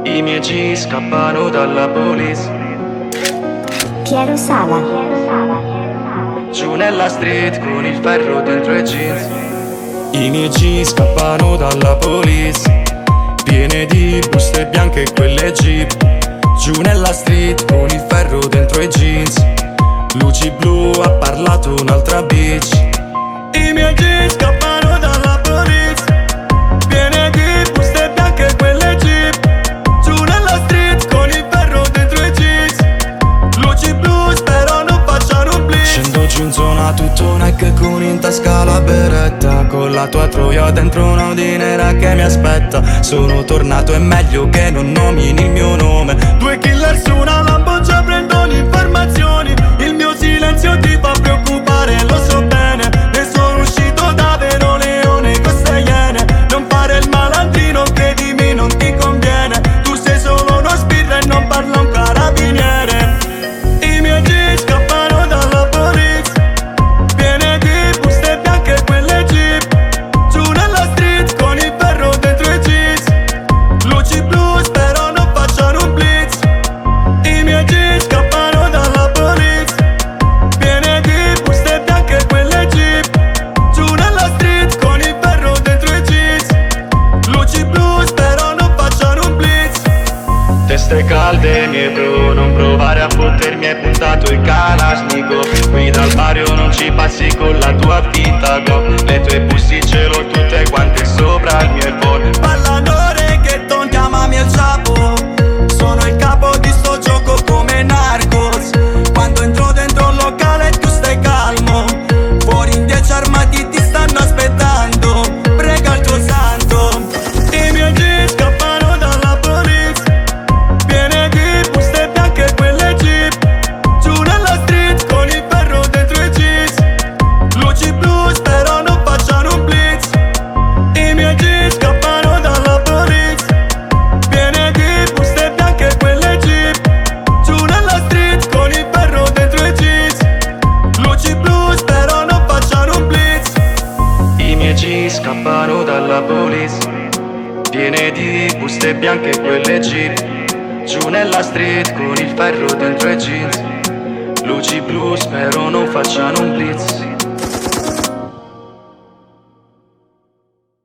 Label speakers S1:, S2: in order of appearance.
S1: I miei G scappano dalla police.
S2: Piero Sala.
S1: Giù nella street con il ferro dentro i jeans. I miei G scappano dalla police, piene di buste bianche e quelle jeep. Giù nella street con il ferro dentro i jeans. Luci blu, ha parlato un'altra bitch. I miei G scappano dalla police, piene di buste bianche e quelle jeep. Giù nella street con il ferro dentro i jeans. Luci blu, spero non facciano un blitz. Scendo giù in zona tutto Nike con in tasca la beretta, con la tua troia dentro un'Audi nera che mi aspetta. Sono tornato, è meglio che non nomini il mio nome. Due killer su una Lambo, già prendono informazioni. Il mio silenzio ti fa preoccupare, lo so bene. Ne sono uscito da Leone con 6 iene. Non fare il malandrino, credimi, non ti conviene. Tu sei solo uno sbirro e non parla un carabiniere. I miei G scappano dalla police, piene di buste bianche e quelle jeep. Giù nella street con il ferro dentro i jeans. Luci blu, spero non facciano un blitz. I miei G scappano dalla police, piene di buste bianche e quelle jeep. Giù nella street con il ferro dentro i jeans. Luci blu, spero non facciano un blitz. Teste calde, miei bro, non provare a fottermi, hai puntato il Kalashnikov. Qui dal Mario non ci passi con la tua finta go. Le tue pussy ce l'ho tutte quante sopra il mio iPhone. Parlano reggaeton, chiamami il Chapo. Sono il capo di sto gioco come Narcos. Quando entro dentro un locale tu stai calmo. Fuori in 10 armati ti stanno aspettando. Prega il tuo santo. I miei G scappano dalla police, piene di buste bianche e quelle jeep. Giù nella street con il ferro dentro i jeans. Luci blu, spero non facciano un blitz. I miei G scappano dalla police, piene di buste bianche e quelle jeep. Giù nella street con il ferro dentro i jeans. Luci blu, spero non facciano un blitz. I miei G scappano dalla police, piene di buste bianche e quelle jeep. Giù nella street con il ferro dentro i jeans. Luci blu, spero non facciano un blitz.